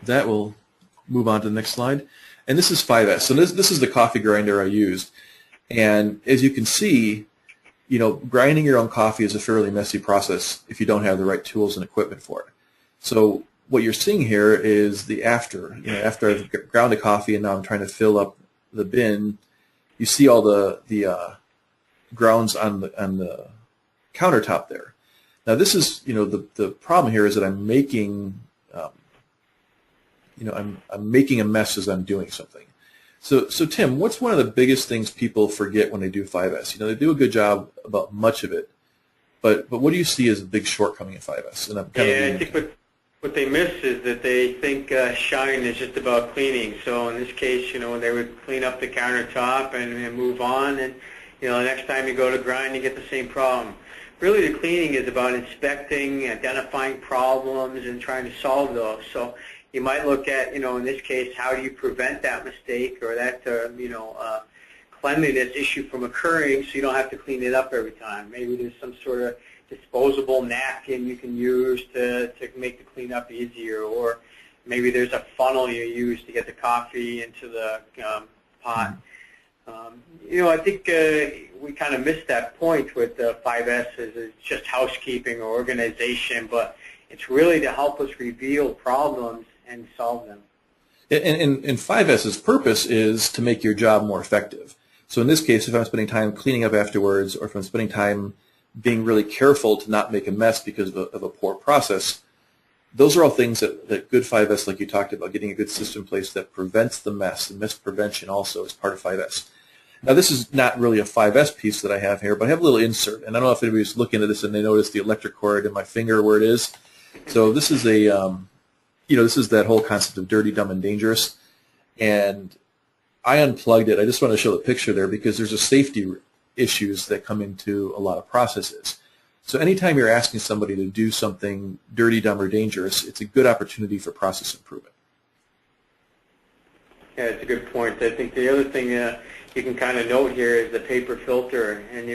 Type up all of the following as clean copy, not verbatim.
that, we'll move on to the next slide. And this is 5S. So this is the coffee grinder I used. And as you can see, grinding your own coffee is a fairly messy process if you don't have the right tools and equipment for it. So what you're seeing here is the after. After I've ground the coffee and now I'm trying to fill up the bin, you see all the grounds on the countertop there. Now this is, the problem here is that I'm making, I'm making a mess as I'm doing something. So Tim, what's one of the biggest things people forget when they do 5S? They do a good job about much of it, but what do you see as a big shortcoming in 5S? And I'm I think what they miss is that they think shine is just about cleaning. So in this case, they would clean up the countertop and move on, and the next time you go to grind, you get the same problem. Really, the cleaning is about inspecting, identifying problems, and trying to solve those. So you might look at, in this case, how do you prevent that mistake or that, cleanliness issue from occurring so you don't have to clean it up every time. Maybe there's some sort of disposable napkin you can use to make the cleanup easier, or maybe there's a funnel you use to get the coffee into the pot. I think we kind of missed that point with 5S. It's just housekeeping or organization, but it's really to help us reveal problems and solve them. And 5S's purpose is to make your job more effective. So in this case, if I'm spending time cleaning up afterwards, or if I'm spending time being really careful to not make a mess because of a poor process, those are all things that good 5S, like you talked about, getting a good system in place that prevents the mess. And mess prevention also is part of 5S. Now, this is not really a 5S piece that I have here, but I have a little insert. And I don't know if anybody's looking at this and they notice the electric cord in my finger where it is. So this is this is that whole concept of dirty, dumb, and dangerous. And I unplugged it. I just want to show the picture there because there's a safety issues that come into a lot of processes. So anytime you're asking somebody to do something dirty, dumb, or dangerous, it's a good opportunity for process improvement. Yeah, it's a good point. I think the other thing you can kind of note here is the paper filter, and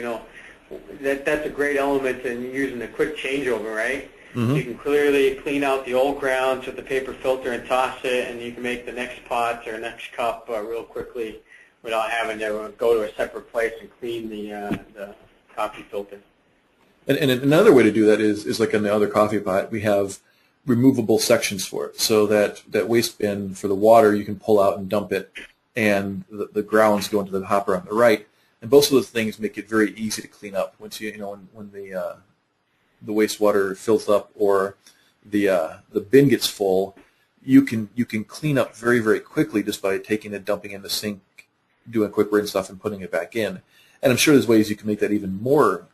that's a great element in using the quick changeover, right? Mm-hmm. You can clearly clean out the old grounds with the paper filter and toss it, and you can make the next pot or next cup real quickly without having to go to a separate place and clean the coffee filter. And another way to do that is like in the other coffee pot, we have removable sections for it. So that waste bin for the water, you can pull out and dump it, and the grounds go into the hopper on the right. And both of those things make it very easy to clean up. Once when the wastewater fills up or the bin gets full, you can clean up very, very quickly just by taking it, dumping in the sink, doing a quick rinse off, and putting it back in. And I'm sure there's ways you can make that even more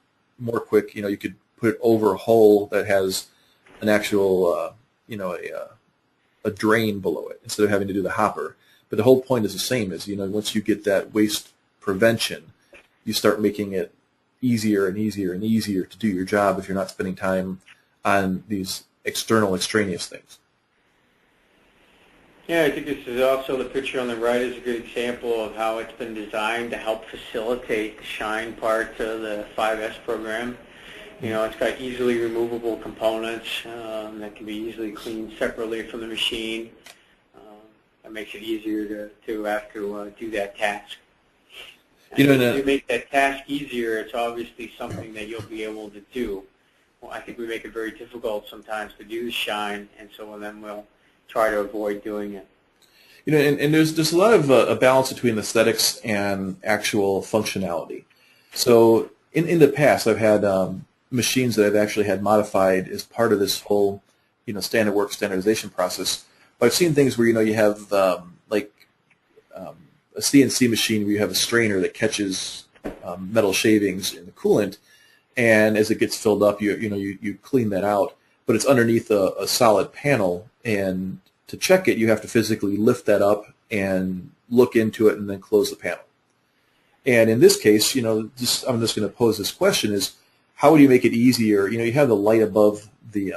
quick. You could put it over a hole that has an actual a drain below it instead of having to do the hopper. But the whole point is the same. Is once you get that waste prevention, you start making it easier and easier and easier to do your job if you're not spending time on these extraneous things. Yeah, I think this is also, the picture on the right is a good example of how it's been designed to help facilitate the shine part of the 5S program. It's got easily removable components that can be easily cleaned separately from the machine. That makes it easier to have to do that task. To make that task easier, it's obviously something that you'll be able to do. Well, I think we make it very difficult sometimes to do the shine, and so then we'll try to avoid doing it. And there's a lot of a balance between aesthetics and actual functionality. So in the past, I've had machines that I've actually had modified as part of this whole standard work standardization process. But I've seen things where you have a CNC machine where you have a strainer that catches metal shavings in the coolant, and as it gets filled up, you clean that out. But it's underneath a solid panel, and to check it, you have to physically lift that up and look into it and then close the panel. And in this case, I'm just going to pose this question: is how would you make it easier? You have the light above the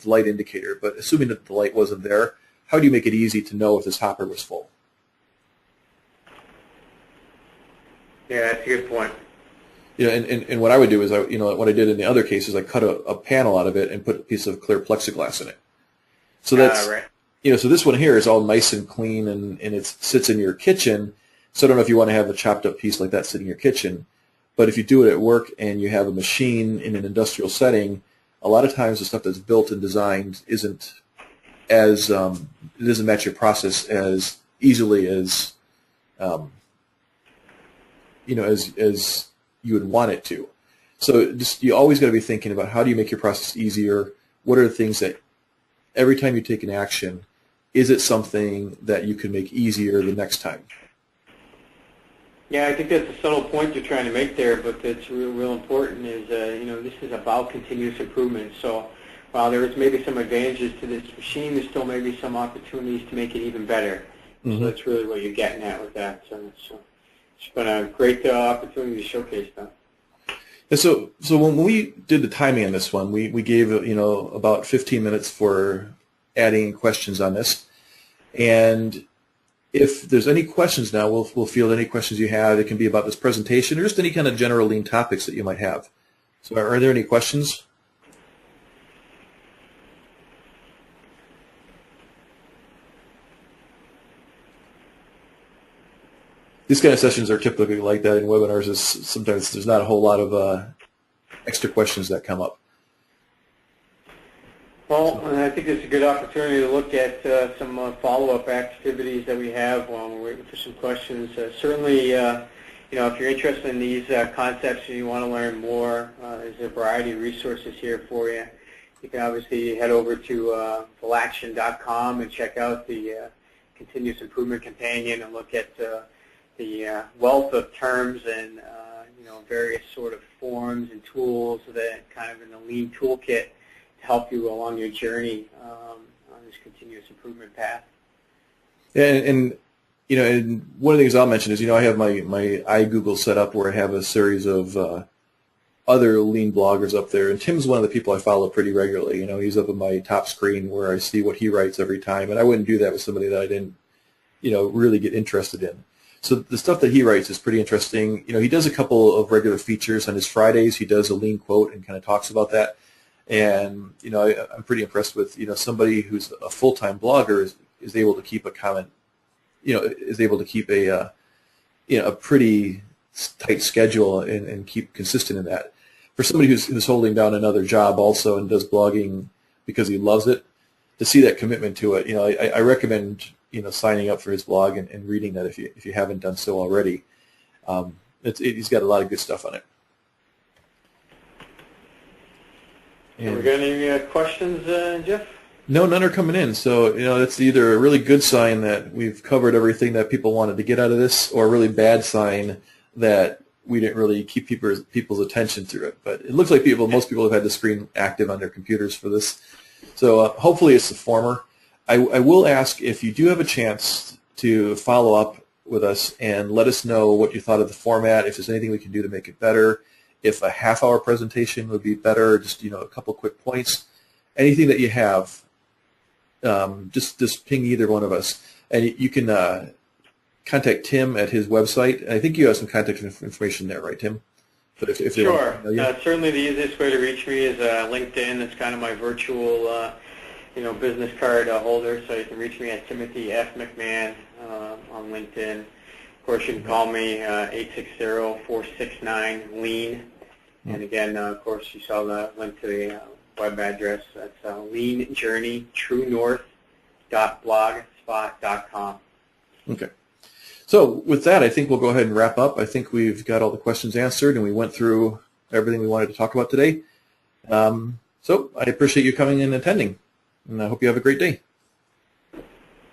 light indicator, but assuming that the light wasn't there, how do you make it easy to know if this hopper was full? Yeah, that's a good point. And what I would do is, what I did in the other cases, I cut a panel out of it and put a piece of clear plexiglass in it. So that's right. so this one here is all nice and clean, and it sits in your kitchen. So I don't know if you want to have a chopped up piece like that sitting in your kitchen. But if you do it at work and you have a machine in an industrial setting, a lot of times the stuff that's built and designed isn't as it doesn't match your process as easily as as you would want it to. So you always got to be thinking about how do you make your process easier. What are the things that every time you take an action, is it something that you can make easier the next time? Yeah, I think that's a subtle point you're trying to make there, but that's real important is, this is about continuous improvement. So while there is maybe some advantages to this machine, there's still maybe some opportunities to make it even better. Mm-hmm. So that's really what you're getting at with that. So it's been a great opportunity to showcase that. And so when we did the timing on this one, we gave about 15 minutes for adding questions on this, and if there's any questions now, we'll field any questions you have. It can be about this presentation or just any kind of general lean topics that you might have. So are there any questions? These kind of sessions are typically like that in webinars. Is sometimes there's not a whole lot of extra questions that come up. Well, I think it's a good opportunity to look at some follow-up activities that we have while we're waiting for some questions. Certainly, if you're interested in these concepts and you want to learn more, there's a variety of resources here for you. You can obviously head over to fullaction.com and check out the Continuous Improvement Companion and look at the wealth of terms and various sort of forms and tools that kind of in the Lean Toolkit to help you along your journey on this continuous improvement path. Yeah, and one of the things I'll mention is I have my iGoogle set up where I have a series of other lean bloggers up there, and Tim's one of the people I follow pretty regularly. He's up on my top screen where I see what he writes every time, and I wouldn't do that with somebody that I didn't really get interested in. So the stuff that he writes is pretty interesting. He does a couple of regular features on his Fridays. He does a lean quote and kind of talks about that. And I'm pretty impressed with somebody who's a full-time blogger is able to keep a comment, is able to keep a a pretty tight schedule and keep consistent in that. For somebody who's holding down another job also and does blogging because he loves it, to see that commitment to it, I recommend signing up for his blog and reading that if you haven't done so already. He's got a lot of good stuff on it. And we got any questions, Jeff? No, none are coming in. So that's either a really good sign that we've covered everything that people wanted to get out of this, or a really bad sign that we didn't really keep people's attention through it. But it looks like most people have had the screen active on their computers for this. So hopefully it's the former. I will ask if you do have a chance to follow up with us and let us know what you thought of the format, if there's anything we can do to make it better, if a half-hour presentation would be better, just a couple quick points, anything that you have, just ping either one of us, and you can contact Tim at his website. And I think you have some contact information there, right, Tim? But if sure. Certainly, the easiest way to reach me is LinkedIn. That's kind of my virtual business card holder, so you can reach me at Timothy F. McMahon on LinkedIn. Of course, you can call me 860-469-LEAN. And again, of course, you saw the link to the web address. That's leanjourney.truenorth.blogspot.com. Okay. So with that, I think we'll go ahead and wrap up. I think we've got all the questions answered, and we went through everything we wanted to talk about today. So I appreciate you coming and attending. And I hope you have a great day.